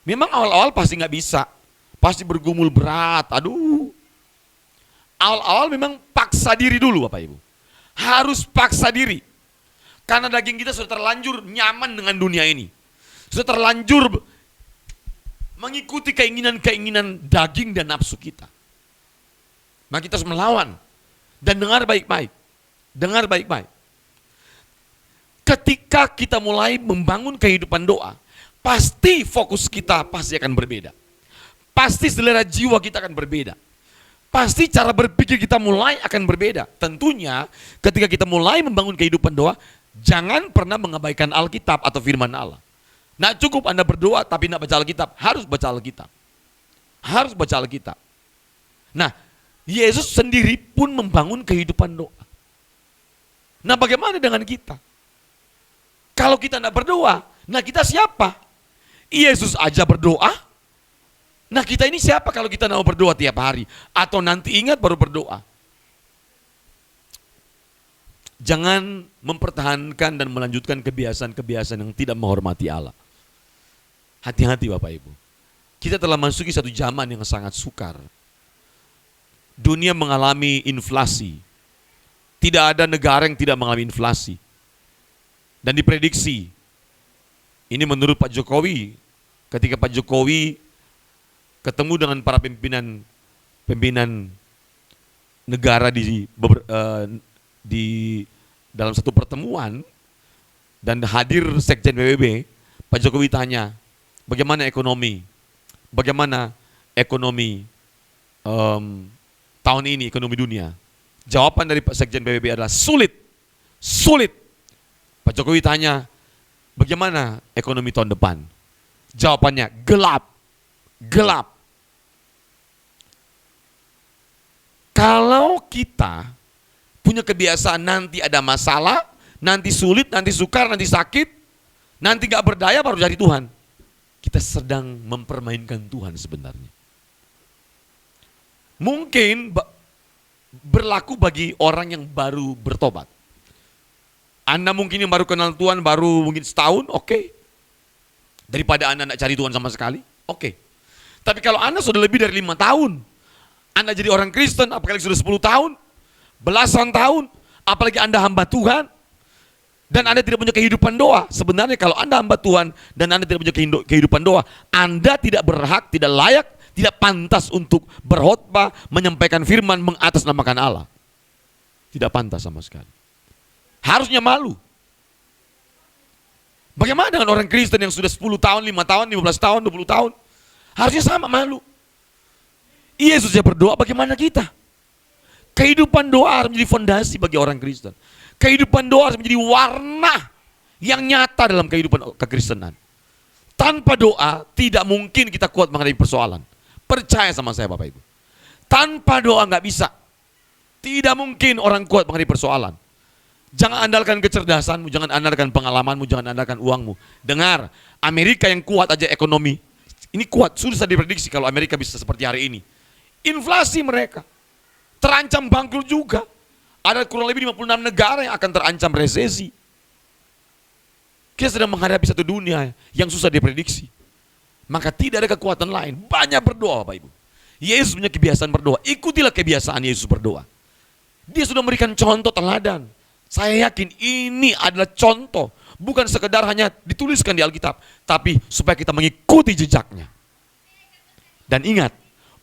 Memang awal-awal pasti nggak bisa, pasti bergumul berat. Aduh, awal-awal memang paksa diri dulu Bapak Ibu. Harus paksa diri, karena daging kita sudah terlanjur nyaman dengan dunia ini, sudah terlanjur mengikuti keinginan-keinginan daging dan nafsu kita. Maka kita harus melawan dan dengar baik-baik, dengar baik-baik. Ketika kita mulai membangun kehidupan doa, pasti fokus kita pasti akan berbeda. Pasti selera jiwa kita akan berbeda. Pasti cara berpikir kita mulai akan berbeda. Tentunya ketika kita mulai membangun kehidupan doa, jangan pernah mengabaikan Alkitab atau firman Allah. Nah cukup Anda berdoa tapi tidak baca Alkitab. Harus baca Alkitab. Harus baca Alkitab. Nah, Yesus sendiri pun membangun kehidupan doa. Nah bagaimana dengan kita? Kalau kita tidak berdoa, nah kita siapa? Yesus aja berdoa. Nah kita ini siapa kalau kita tidak mau berdoa tiap hari? Atau nanti ingat baru berdoa? Jangan mempertahankan dan melanjutkan kebiasaan-kebiasaan yang tidak menghormati Allah. Hati-hati Bapak Ibu. Kita telah masuki satu zaman yang sangat sukar. Dunia mengalami inflasi. Tidak ada negara yang tidak mengalami inflasi. Dan diprediksi, ini menurut Pak Jokowi, ketika Pak Jokowi ketemu dengan para pimpinan negara di dalam satu pertemuan dan hadir Sekjen PBB, Pak Jokowi tanya, bagaimana ekonomi? Bagaimana ekonomi tahun ini, ekonomi dunia? Jawaban dari Pak Sekjen PBB adalah sulit. Pak Jokowi tanya, bagaimana ekonomi tahun depan? Jawabannya gelap. Kalau kita punya kebiasaan nanti ada masalah, nanti sulit, nanti sukar, nanti sakit, nanti gak berdaya baru jadi Tuhan. Kita sedang mempermainkan Tuhan sebenarnya. Mungkin berlaku bagi orang yang baru bertobat. Anda mungkin yang baru kenal Tuhan, baru mungkin setahun, oke. Daripada Anda tidak cari Tuhan sama sekali, oke. Tapi kalau Anda sudah lebih dari 5 tahun, Anda jadi orang Kristen, apalagi sudah 10 tahun, belasan tahun, apalagi Anda hamba Tuhan, dan Anda tidak punya kehidupan doa. Sebenarnya kalau Anda hamba Tuhan, dan Anda tidak punya kehidupan doa, Anda tidak berhak, tidak layak, tidak pantas untuk berkhotbah, menyampaikan firman, mengatasnamakan Allah. Tidak pantas sama sekali. Harusnya malu. Bagaimana dengan orang Kristen yang sudah 10 tahun, 5 tahun, 15 tahun, 20 tahun? Harusnya sama malu. Yesus yang berdoa, bagaimana kita? Kehidupan doa harus menjadi fondasi bagi orang Kristen. Kehidupan doa harus menjadi warna yang nyata dalam kehidupan kekristenan. Tanpa doa, tidak mungkin kita kuat menghadapi persoalan. Percaya sama saya Bapak Ibu. Tanpa doa nggak bisa. Tidak mungkin orang kuat menghadapi persoalan. Jangan andalkan kecerdasanmu, jangan andalkan pengalamanmu, jangan andalkan uangmu. Dengar, Amerika yang kuat aja ekonomi. Ini kuat, sudah diprediksi kalau Amerika bisa seperti hari ini. Inflasi mereka terancam bangkrut juga. Ada kurang lebih 56 negara yang akan terancam resesi. Kita sedang menghadapi satu dunia yang susah diprediksi. Maka tidak ada kekuatan lain. Banyak berdoa Bapak Ibu. Yesus punya kebiasaan berdoa. Ikutilah kebiasaan Yesus berdoa. Dia sudah memberikan contoh teladan. Saya yakin ini adalah contoh. Bukan sekedar hanya dituliskan di Alkitab. Tapi supaya kita mengikuti jejaknya. Dan ingat,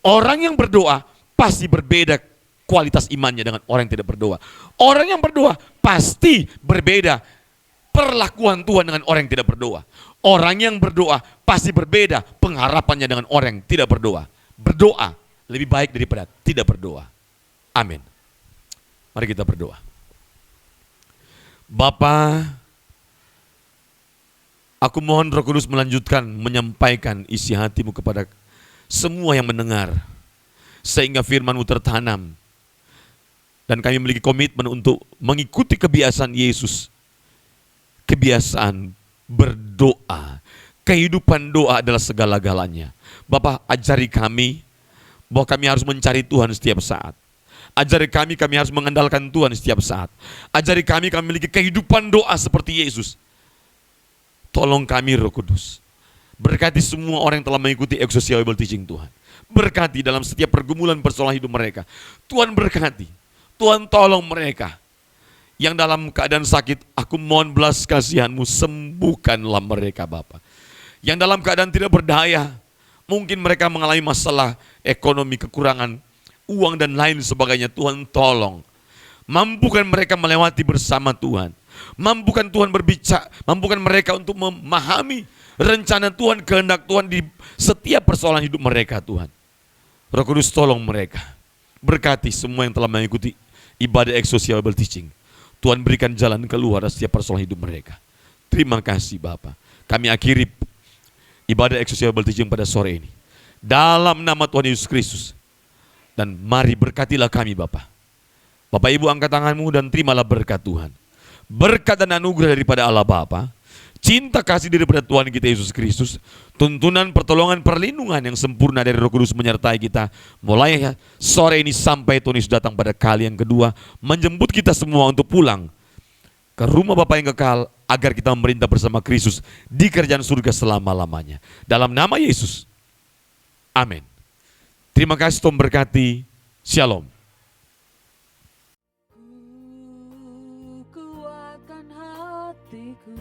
orang yang berdoa pasti berbeda kualitas imannya dengan orang yang tidak berdoa. Orang yang berdoa pasti berbeda perlakuan Tuhan dengan orang yang tidak berdoa. Orang yang berdoa pasti berbeda pengharapannya dengan orang yang tidak berdoa. Berdoa lebih baik daripada tidak berdoa. Amin. Mari kita berdoa. Bapa, aku mohon Roh Kudus melanjutkan menyampaikan isi hatimu kepada semua yang mendengar. Sehingga firman-Mu tertanam. Dan kami memiliki komitmen untuk mengikuti kebiasaan Yesus. Kebiasaan berdoa. Kehidupan doa adalah segala-galanya. Bapa, ajari kami bahwa kami harus mencari Tuhan setiap saat. Ajari kami harus mengandalkan Tuhan setiap saat. Ajari kami memiliki kehidupan doa seperti Yesus. Tolong kami Roh Kudus. Berkati semua orang yang telah mengikuti Exousia Bible Teaching Tuhan. Berkati dalam setiap pergumulan persoalan hidup mereka. Tuhan berkati. Tuhan tolong mereka. Yang dalam keadaan sakit, aku mohon belas kasihan-Mu, sembuhkanlah mereka Bapa. Yang dalam keadaan tidak berdaya, mungkin mereka mengalami masalah ekonomi, kekurangan uang dan lain sebagainya. Tuhan tolong. Mampukan mereka melewati bersama Tuhan. Mampukan Tuhan berbicara, mampukan mereka untuk memahami rencana Tuhan, kehendak Tuhan di setiap persoalan hidup mereka Tuhan. Roh Kudus tolong mereka. Berkati semua yang telah mengikuti ibadah Exousia Bible Teaching. Tuhan berikan jalan keluar dari setiap persoalan hidup mereka. Terima kasih Bapa. kami akhiri ibadah Exousia Bible Teaching pada sore ini. Dalam nama Tuhan Yesus Kristus. Dan mari berkatilah kami Bapa. Bapak Ibu angkat tanganmu dan terimalah berkat Tuhan. Berkat dan anugerah daripada Allah Bapa, cinta kasih daripada Tuhan kita Yesus Kristus, tuntunan pertolongan perlindungan yang sempurna dari Roh Kudus menyertai kita mulai sore ini sampai Tuhan Yesus datang pada kali yang kedua, menjemput kita semua untuk pulang ke rumah Bapa yang kekal agar kita memerintah bersama Kristus di kerajaan surga selama-lamanya. Dalam nama Yesus. Amin. Terima kasih, Tuhan berkati. Shalom.
Kuatkan hatiku,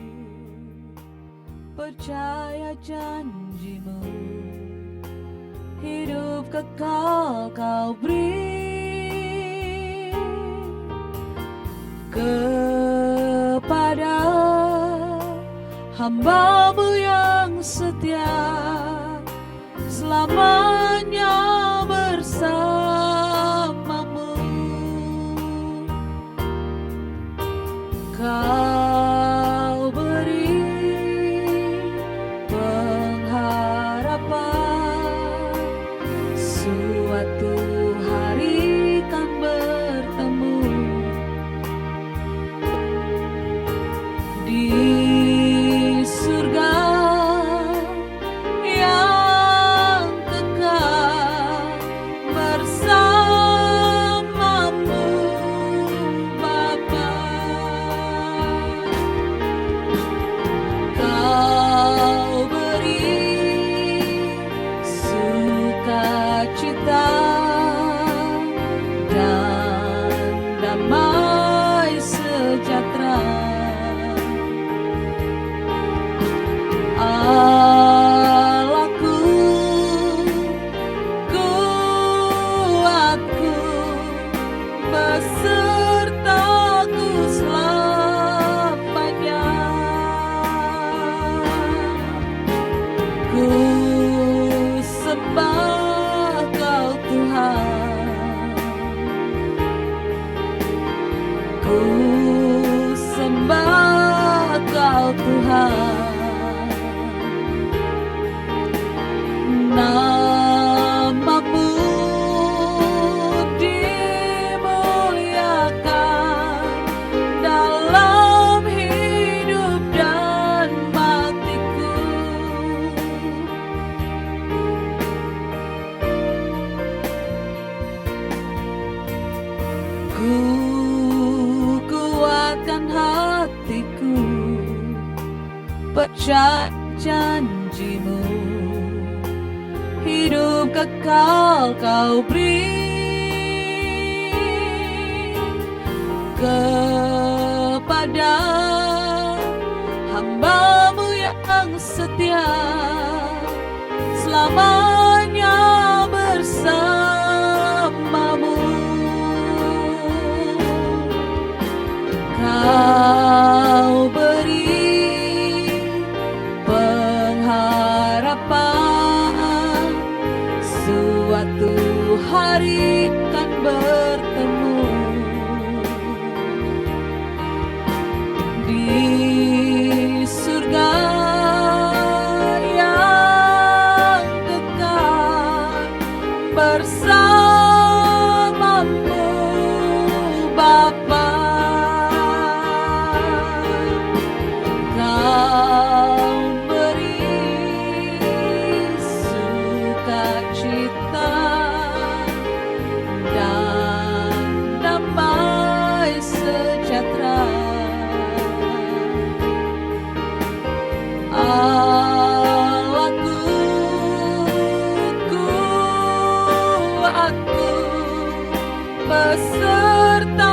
percaya janjimu, hidup kekal kau beri kepada hamba-Mu yang setia, selamanya bersamamu. Kau beri pengharapan, suatu hari kan bertemu di surga yang kekal bersamamu Bapa. Kau beri sukacita dan damai sejahtera. Allahku, kuatku, besertaku selamanya. Ku sembah Kau Tuhan, ku sembah Kau Tuhan. Nama-Mu dimuliakan dalam hidup dan matiku. Ku kuatkan hatiku, percaya janji-Mu, hidup kekal Kau beri kepada hamba-Mu yang setia, selamanya bersamamu. Kau beri pengharapan, suatu hari kan bertemu di surga yang kekal bersamamu Bapa. Kau beri sukacita dan damai sejahtera. Allahku, kuatku, beserta